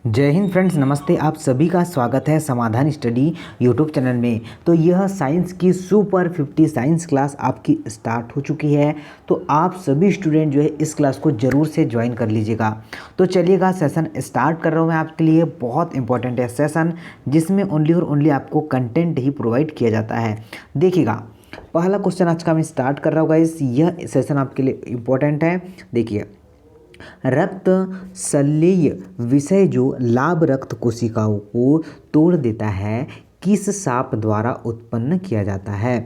जय हिंद फ्रेंड्स, नमस्ते। आप सभी का स्वागत है समाधान स्टडी यूट्यूब चैनल में। तो यह साइंस की सुपर 50 साइंस क्लास आपकी स्टार्ट हो चुकी है। तो आप सभी स्टूडेंट जो है इस क्लास को ज़रूर से ज्वाइन कर लीजिएगा। तो चलिएगा, सेशन स्टार्ट कर रहा हूँ मैं आपके लिए। बहुत इंपॉर्टेंट है सेशन, जिसमें ओनली और ओनली आपको कंटेंट ही प्रोवाइड किया जाता है। देखिएगा, पहला क्वेश्चन आज का मैं स्टार्ट कर रहा हूँ गाइस। यह सेशन आपके लिए इम्पोर्टेंट है। देखिए, रक्त शल्यीय विषय जो लाभ रक्त कोशिकाओं को तोड़ देता है, किस सांप द्वारा उत्पन्न किया जाता है?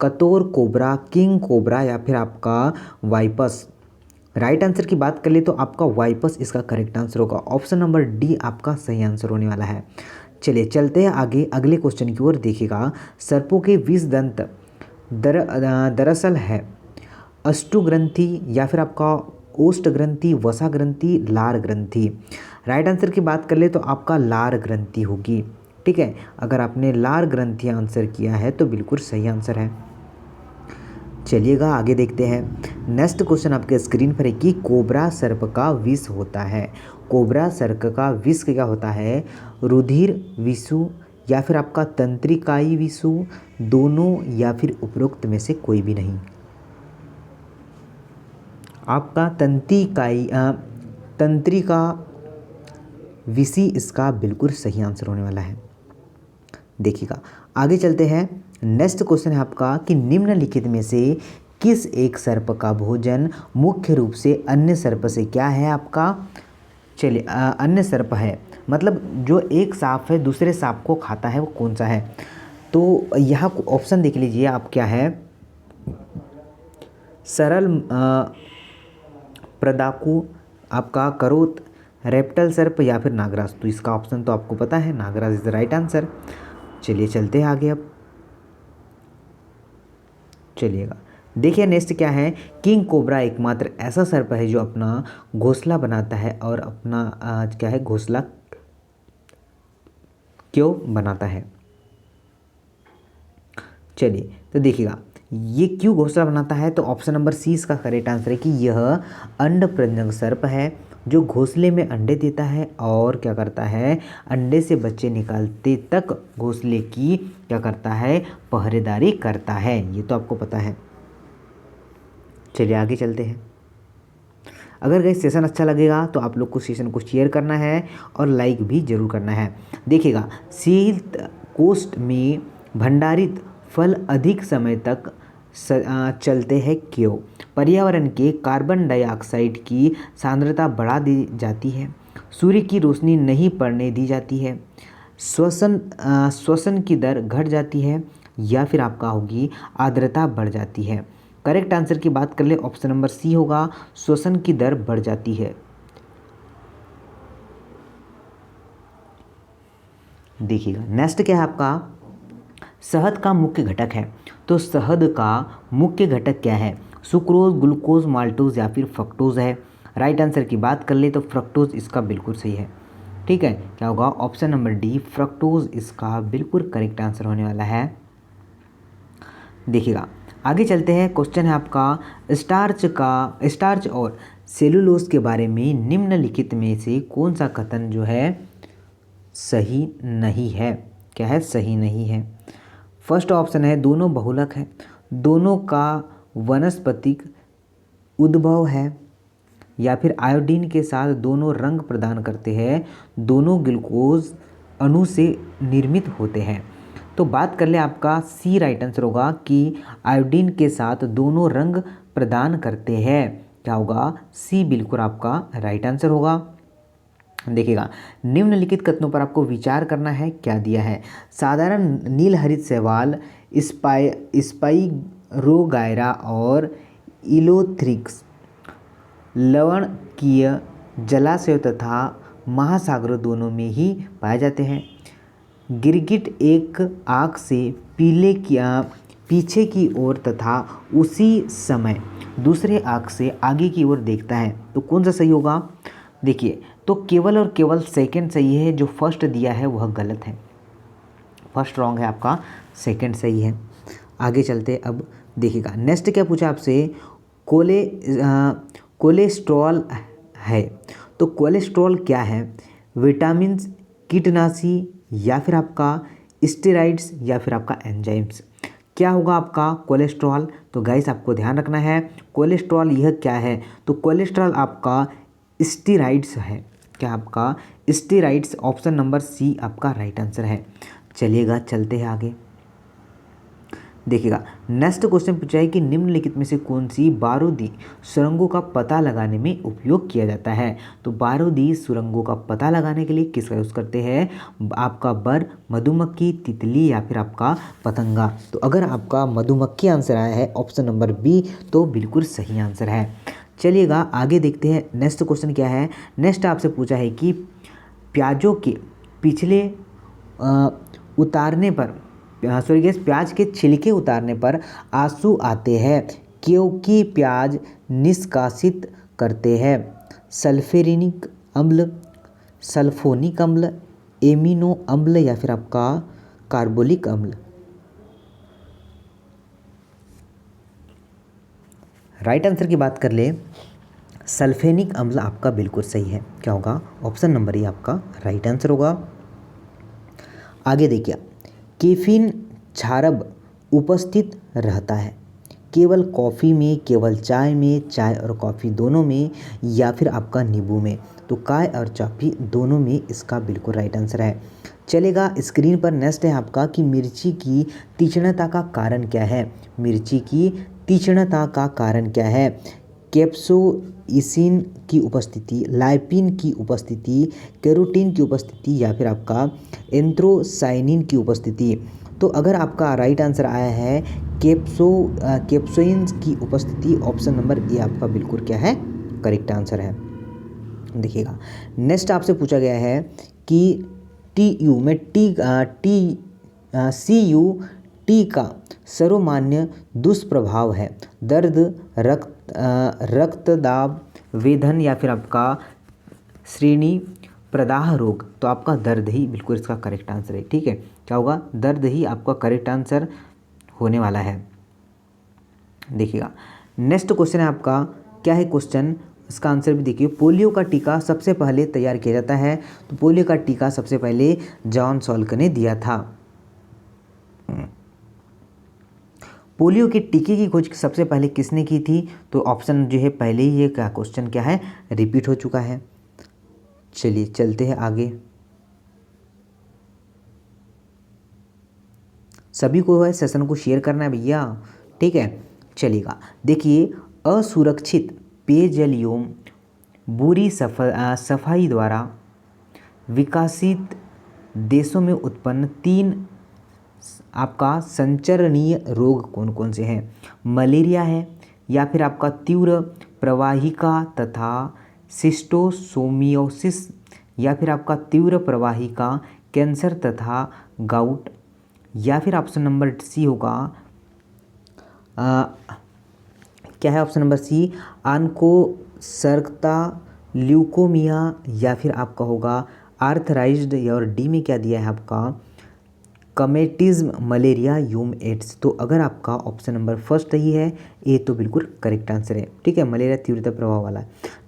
कतोर कोबरा, किंग कोबरा या फिर आपका वाइपस? राइट आंसर की बात कर ले तो आपका वाइपस इसका करेक्ट आंसर होगा। ऑप्शन नंबर डी आपका सही आंसर होने वाला है। चलिए चलते हैं आगे अगले क्वेश्चन की ओर। देखिएगा, सर्पों के 20 दंत दरअसल है अष्टुग्रंथि या फिर आपका ओष्ठ ग्रंथि, वसा ग्रंथि, लार ग्रंथि? राइट आंसर की बात कर ले तो आपका लार ग्रंथि होगी। ठीक है, अगर आपने लार ग्रंथि आंसर किया है तो बिल्कुल सही आंसर है। चलिएगा आगे देखते हैं। नेक्स्ट क्वेश्चन आपके स्क्रीन पर है कि कोबरा सर्प का विष होता है। कोबरा सर्प का विष क्या होता है? रुधिर विषु या फिर आपका तंत्रिकाई विषु, दोनों या फिर उपरोक्त में से कोई भी नहीं? आपका तंत्रिका विषि इसका बिल्कुल सही आंसर होने वाला है। देखिएगा, आगे चलते हैं। नेक्स्ट क्वेश्चन है आपका कि निम्नलिखित में से किस एक सर्प का भोजन मुख्य रूप से अन्य सर्प से क्या है आपका? चलिए, अन्य सर्प है मतलब जो एक सांप है दूसरे सांप को खाता है, वो कौन सा है? तो यहाँ ऑप्शन देख लीजिए आप, क्या है? सरल प्रदाकु, आपका करोत, रेप्टल सर्प या फिर नागराज? तो इसका ऑप्शन तो आपको पता है, Nagraj is the right answer. चलिए चलते हैं आगे। अब चलिएगा, देखिए नेक्स्ट क्या है। किंग कोबरा एकमात्र ऐसा सर्प है जो अपना घोंसला बनाता है और अपना क्या है, घोंसला क्यों बनाता है? चलिए तो देखिएगा, ये क्यों घोंसला बनाता है? तो ऑप्शन नंबर सी इसका करेक्ट आंसर है कि यह अंड प्रजनक सर्प है जो घोंसले में अंडे देता है और क्या करता है, अंडे से बच्चे निकालते तक घोंसले की क्या करता है, पहरेदारी करता है। ये तो आपको पता है। चलिए आगे चलते हैं। अगर गाइस सेशन अच्छा लगेगा तो आप लोग को सेशन को शेयर करना है और लाइक भी जरूर करना है। देखिएगा, शीत कोष्ठ में भंडारित फल अधिक समय तक चलते हैं क्यों? पर्यावरण के कार्बन डाइऑक्साइड की सांद्रता बढ़ा दी जाती है, सूर्य की रोशनी नहीं पड़ने दी जाती है, श्वसन की दर घट जाती है या फिर आपका होगी आर्द्रता बढ़ जाती है? करेक्ट आंसर की बात कर ले, ऑप्शन नंबर सी होगा, श्वसन की दर बढ़ जाती है। देखिएगा, नेक्स्ट क्या है आपका? शहद का मुख्य घटक है। तो शहद का मुख्य घटक क्या है? सुक्रोज, ग्लूकोज, माल्टोज या फिर फ्रक्टोज है? राइट आंसर की बात कर ले तो फ्रक्टोज इसका बिल्कुल सही है। ठीक है, क्या होगा? ऑप्शन नंबर डी, फ्रक्टोज इसका बिल्कुल करेक्ट आंसर होने वाला है। देखिएगा, आगे चलते हैं। क्वेश्चन है आपका, स्टार्च और सेलुलोज के बारे में निम्नलिखित में से कौन सा कथन जो है सही नहीं है? क्या है? सही नहीं है। फर्स्ट ऑप्शन है दोनों बहुलक है, दोनों का वनस्पतिक उद्भव है, या फिर आयोडीन के साथ दोनों रंग प्रदान करते हैं, दोनों ग्लूकोज अणु से निर्मित होते हैं? तो बात कर ले आपका सी राइट आंसर होगा कि आयोडीन के साथ दोनों रंग प्रदान करते हैं। क्या होगा? सी बिल्कुल आपका राइट आंसर होगा। देखिएगा, निम्नलिखित कथनों पर आपको विचार करना है। क्या दिया है? साधारण नीलहरित शैवाल, स्पाइरोगायरा और इलोथ्रिक्स लवणकीय जलाशयों तथा महासागरों दोनों में ही पाए जाते हैं। गिरगिट एक आँख से पीछे की ओर तथा उसी समय दूसरे आँख से आगे की ओर देखता है, तो कौन सा सही होगा? देखिए, तो केवल और केवल सेकंड सही है, जो फर्स्ट दिया है वह गलत है। फर्स्ट रॉन्ग है आपका, सेकंड सही है। आगे चलते अब देखिएगा, नेक्स्ट क्या पूछा आपसे? कोलेस्ट्रॉल है। तो कोलेस्ट्रॉल क्या है? विटामिन, कीटनाशी या फिर आपका स्टेरॉइड्स या फिर आपका एंजाइम्स। क्या होगा आपका कोलेस्ट्रॉल। तो गाइस आपको ध्यान रखना है कोलेस्ट्रॉल यह क्या है, तो कोलेस्ट्रॉल आपका स्टेरॉइड्स है। क्या आपका स्टेरॉइड्स, ऑप्शन नंबर सी आपका राइट आंसर है। चलिएगा चलते हैं आगे। देखिएगा नेक्स्ट क्वेश्चन पूछा है कि निम्नलिखित में से कौन सी बारूदी सुरंगों का पता लगाने में उपयोग किया जाता है। तो बारूदी सुरंगों का पता लगाने के लिए किसका यूज़ करते हैं, आपका बर, मधुमक्खी, तितली या फिर आपका पतंगा। तो अगर आपका मधुमक्खी आंसर आया है ऑप्शन नंबर बी तो बिल्कुल सही आंसर है। चलिएगा आगे देखते हैं नेक्स्ट क्वेश्चन क्या है। नेक्स्ट आपसे पूछा है कि प्याजों के पिछले उतारने पर सॉरी गैस प्याज के छिलके उतारने पर आंसू आते हैं क्योंकि प्याज निष्कासित करते हैं सल्फ्यूरिक अम्ल, सल्फोनिक अम्ल, एमिनो अम्ल या फिर आपका कार्बोलिक अम्ल। राइट आंसर की बात कर ले सल्फेनिक अम्ल आपका बिल्कुल सही है। क्या होगा, ऑप्शन नंबर ए आपका राइट आंसर होगा। आगे देखिए कैफीन क्षारब उपस्थित रहता है केवल कॉफ़ी में, केवल चाय में, चाय और कॉफ़ी दोनों में या फिर आपका नींबू में। तो चाय और कॉफ़ी दोनों में इसका बिल्कुल राइट आंसर है। चलेगा स्क्रीन पर नेक्स्ट है आपका कि मिर्ची की तीक्ष्णता का कारण क्या है। मिर्ची की तीक्ष्णता का कारण क्या है, कैप्सोइसिन की उपस्थिति, लाइपिन की उपस्थिति, कैरोटीन की उपस्थिति या फिर आपका एंथ्रोसाइनिन की उपस्थिति। तो अगर आपका राइट आंसर आया है कैप्सोइन की उपस्थिति, ऑप्शन नंबर ए आपका बिल्कुल क्या है, करेक्ट आंसर है। देखिएगा नेक्स्ट आपसे पूछा गया है कि टीयू में सीयू टी का सर्वमान्य दुष्प्रभाव है दर्द, रक्तदाब, वेदन या फिर आपका श्रेणी प्रदाह रोग। तो आपका दर्द ही बिल्कुल इसका करेक्ट आंसर है। ठीक है, क्या होगा, दर्द ही आपका करेक्ट आंसर होने वाला है। देखिएगा नेक्स्ट क्वेश्चन है आपका, क्या है क्वेश्चन, इसका आंसर भी देखिए। पोलियो का टीका सबसे पहले तैयार किया जाता है। तो पोलियो का टीका सबसे पहले जॉन सॉल्क ने दिया था। पोलियो के टीके की खोज सबसे पहले किसने की थी। तो ऑप्शन जो है पहले ही ये क्या क्वेश्चन क्या है, रिपीट हो चुका है। चलिए चलते हैं आगे। सभी को है सेशन को शेयर करना है भैया, ठीक है। चलिएगा देखिए असुरक्षित पेयजल एवं बुरी सफाई द्वारा विकसित देशों में उत्पन्न 3 आपका संचरणीय रोग कौन कौन से हैं। मलेरिया है या फिर आपका तीव्र प्रवाहिका तथा सिस्टोसोमियोसिस या फिर आपका तीव्र प्रवाहिका कैंसर तथा गाउट या फिर ऑप्शन नंबर सी होगा क्या है, ऑप्शन नंबर सी आन्कोसर्गता ल्यूकोमिया या फिर आपका होगा आर्थराइज्ड और डी में क्या दिया है आपका कमेटिज्म मलेरिया यूम एड्स। तो अगर आपका ऑप्शन नंबर फर्स्ट ही है ए तो बिल्कुल करेक्ट आंसर है। ठीक है, मलेरिया तीव्रता प्रभाव वाला।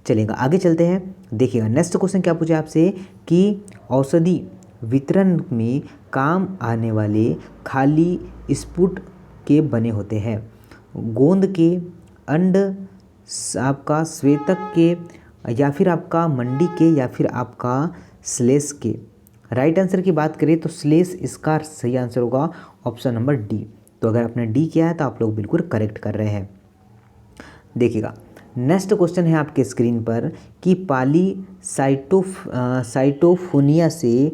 चलेगा आगे चलते हैं। देखिएगा नेक्स्ट क्वेश्चन क्या पूछा आपसे कि औषधि वितरण में काम आने वाले खाली स्पुट के बने होते हैं, गोंद के, अंड, आपका श्वेतक के या फिर आपका मंडी के या फिर आपका स्लेश के। राइट आंसर की बात करें तो स्लेश इसका सही आंसर होगा, ऑप्शन नंबर डी। तो अगर आपने डी किया है तो आप लोग बिल्कुल करेक्ट कर रहे हैं। देखिएगा नेक्स्ट क्वेश्चन है आपके स्क्रीन पर कि साइटोफोनिया से,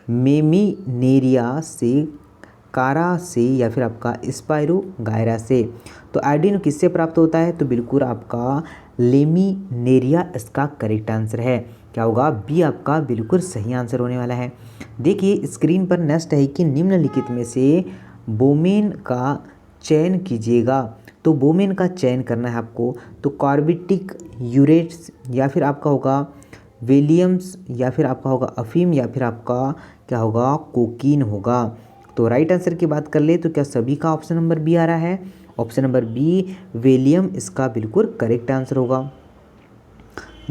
मेमिनेरिया से, कारा से या फिर आपका स्पाइरोगायरा से। तो आयोडीन किससे प्राप्त होता है। तो बिल्कुल आपका लेमिनेरिया इसका करेक्ट आंसर है। क्या होगा, बी आपका बिल्कुल सही आंसर होने वाला है। देखिए स्क्रीन पर नेक्स्ट है कि निम्नलिखित में से बोमेन का चयन कीजिएगा। तो बोमेन का चयन करना है आपको। तो कार्बिटिक यूरेट्स या फिर आपका होगा विलियम्स या फिर आपका होगा अफीम या फिर आपका क्या होगा कोकीन होगा। तो राइट आंसर की बात कर ले तो क्या सभी का ऑप्शन नंबर बी आ रहा है, ऑप्शन नंबर बी विलियम इसका बिल्कुल करेक्ट आंसर होगा।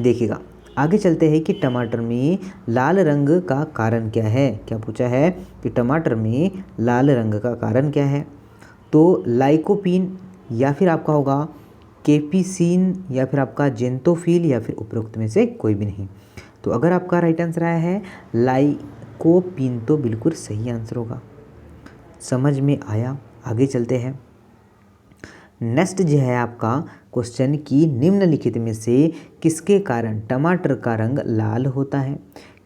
देखिएगा आगे चलते हैं कि टमाटर में लाल रंग का कारण क्या है। क्या पूछा है कि टमाटर में लाल रंग का कारण क्या है। तो लाइकोपीन या फिर आपका होगा केपीसिन या फिर आपका जेंतोफिल या फिर उपरोक्त में से कोई भी नहीं। तो अगर आपका राइट आंसर आया है लाइकोपीन तो बिल्कुल सही आंसर होगा। समझ में आया। आगे चलते हैं। नेक्स्ट जो है आपका क्वेश्चन कि निम्नलिखित में से किसके कारण टमाटर का रंग लाल होता है।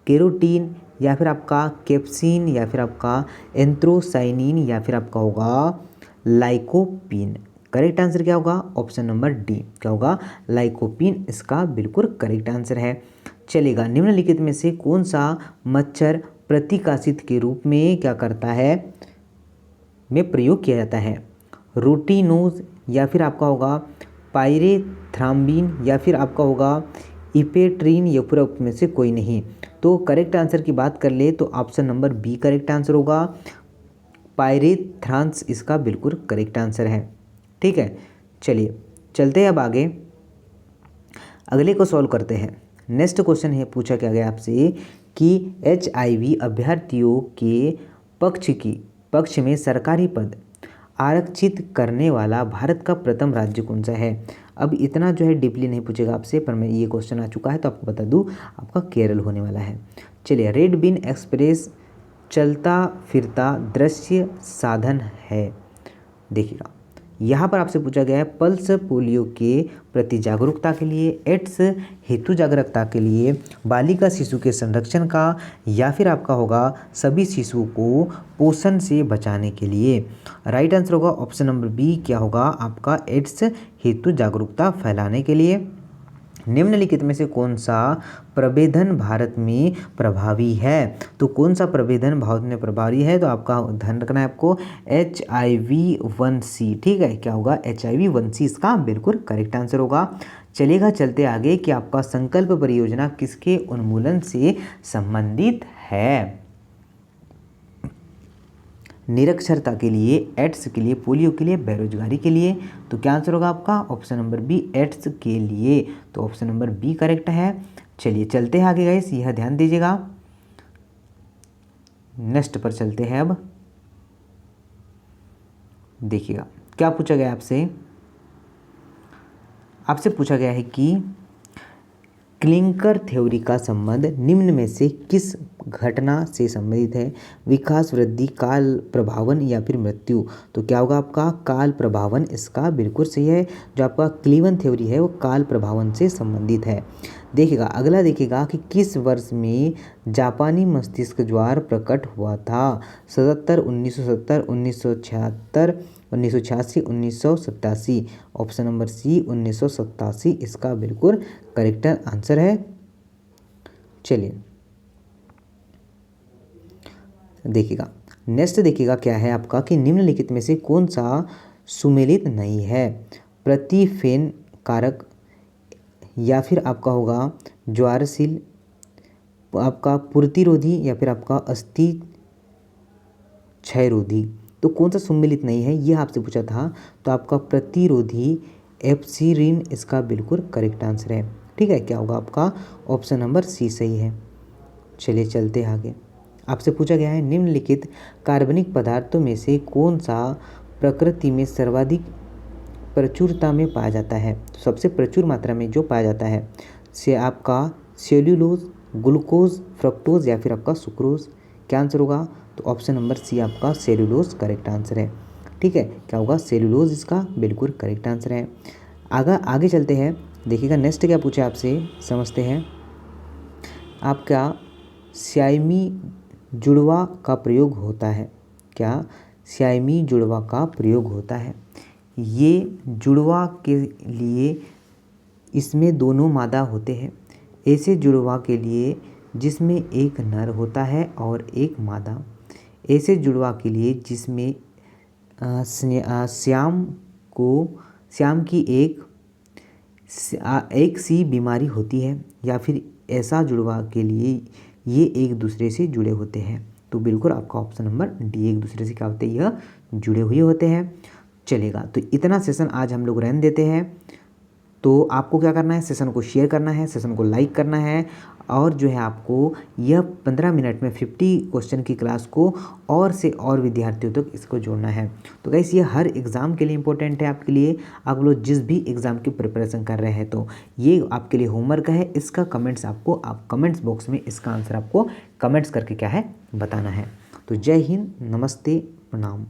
केरोटीन या फिर आपका कैप्सिन या फिर आपका एंथ्रोसाइनिन या फिर आपका होगा लाइकोपीन। करेक्ट आंसर क्या होगा? Option number D. क्या होगा? लाइकोपीन इसका बिल्कुल करेक्ट आंसर है। चलेगा। निम्नलिखित में से कौन सा मच्छर प्रतिकाशित के रूप में क्या करता है, में प्रयोग किया जाता है। रोटिनोज या फिर आपका होगा पायरेथ्राम्बिन या फिर आपका होगा इपेट्रीन, ये पूरा में से कोई नहीं। तो करेक्ट आंसर की बात कर ले तो option number B correct answer होगा। पायरेथ्रांस इसका बिल्कुल करेक्ट आंसर है। ठीक है, चलिए चलते हैं अब आगे, अगले को सॉल्व करते हैं। नेक्स्ट क्वेश्चन है, पूछा क्या गया आपसे कि HIV अभ्यर्थियों के पक्ष में सरकारी पद आरक्षित करने वाला भारत का प्रथम राज्य कौन सा है। अब इतना जो है डीपली नहीं पूछेगा आपसे, पर मैं ये क्वेश्चन आ चुका है तो आपको बता दूं, आपका केरल होने वाला है। चलिए, रेड बीन एक्सप्रेस चलता फिरता दृश्य साधन है। देखिएगा, यहाँ पर आपसे पूछा गया है पल्स पोलियो के प्रति जागरूकता के लिए, एड्स हेतु जागरूकता के लिए, बालिका शिशु के संरक्षण का, या फिर आपका होगा सभी शिशुओं को पोषण से बचाने के लिए। राइट आंसर होगा ऑप्शन नंबर बी। क्या होगा आपका? एड्स हेतु जागरूकता फैलाने के लिए। निम्नलिखित में से कौन सा प्रभेदन भारत में प्रभावी है। तो कौन सा प्रभेदन भारत में प्रभावी है, तो आपका ध्यान रखना है आपको HIV-1C। ठीक है, क्या होगा? HIV-1C इसका बिल्कुल करेक्ट आंसर होगा। चलेगा, चलते आगे कि आपका संकल्प परियोजना किसके उन्मूलन से संबंधित है। निरक्षरता के लिए, एड्स के लिए, पोलियो के लिए, बेरोजगारी के लिए। तो क्या आंसर होगा आपका? ऑप्शन नंबर बी, एड्स के लिए। तो ऑप्शन नंबर बी करेक्ट है। चलिए चलते हैं आगे गाइस, यह ध्यान दीजिएगा। नेक्स्ट पर चलते हैं। अब देखिएगा क्या पूछा गया आपसे पूछा गया है कि क्लिंकर थ्योरी का संबंध निम्न में से किस घटना से संबंधित है। विकास, वृद्धि, काल प्रभावन या फिर मृत्यु। तो क्या होगा आपका? काल प्रभावन इसका बिल्कुल सही है। जो आपका क्लीवन थ्योरी है वो काल प्रभावन से संबंधित है। देखिएगा, अगला देखिएगा कि किस वर्ष में जापानी मस्तिष्क ज्वर प्रकट हुआ था। 77, 1970, 1976, 1986, 1987। ऑप्शन नंबर सी 1987 इसका बिल्कुल करेक्ट आंसर है। चलिए देखिएगा, नेक्स्ट देखिएगा क्या है आपका कि निम्नलिखित में से कौन सा सुमेलित नहीं है। प्रतिफेन कारक या फिर आपका होगा ज्वारशील, आपका पूर्तिरोधी या फिर आपका अस्थि क्षयरोधी। तो कौन सा सम्मिलित नहीं है, यह आपसे पूछा था। तो आपका प्रतिरोधी एप्सिरिन इसका बिल्कुल करेक्ट आंसर है। ठीक है, क्या होगा आपका? ऑप्शन नंबर सी सही है। चलिए चलते आगे, आपसे पूछा गया है निम्नलिखित कार्बनिक पदार्थों में से कौन सा प्रकृति में सर्वाधिक प्रचुरता में पाया जाता है। सबसे प्रचुर मात्रा में जो पाया जाता है से आपका सेल्यूलोज, ग्लूकोज, फ्रक्टोज या फिर आपका सुक्रोज। क्या आंसर होगा? तो ऑप्शन नंबर सी आपका सेल्यूलोज करेक्ट आंसर है। ठीक है, क्या होगा? सेल्यूलोज इसका बिल्कुल करेक्ट आंसर है। आगे चलते हैं, देखिएगा नेक्स्ट क्या पूछा आपसे, समझते हैं। आपका स्यामी जुड़वा का प्रयोग होता है। क्या? स्यामी जुड़वा का प्रयोग होता है। ये जुड़वा के लिए इसमें दोनों मादा होते हैं। ऐसे जुड़वा के लिए जिसमें एक नर होता है और एक मादा। ऐसे जुड़वा के लिए जिसमें श्याम की एक सी बीमारी होती है, या फिर ऐसा जुड़वा के लिए ये एक दूसरे से जुड़े होते हैं। तो बिल्कुल आपका ऑप्शन नंबर डी, एक दूसरे से क्या होते हैं? यह जुड़े हुए होते हैं। चलेगा, तो इतना सेशन आज हम लोग रहने देते हैं। तो आपको क्या करना है, सेशन को शेयर करना है, सेशन को लाइक करना है और जो है आपको यह 15 मिनट में 50 क्वेश्चन की क्लास को और से और विद्यार्थियों तक इसको जोड़ना है। तो गाइस ये हर एग्ज़ाम के लिए इंपॉर्टेंट है आपके लिए, आप लोग जिस भी एग्ज़ाम की प्रिपरेशन कर रहे हैं तो ये आपके लिए होमवर्क है। इसका कमेंट्स आपको आप कमेंट्स बॉक्स में इसका आंसर आपको कमेंट्स करके क्या है बताना है। तो जय हिंद, नमस्ते, प्रणाम।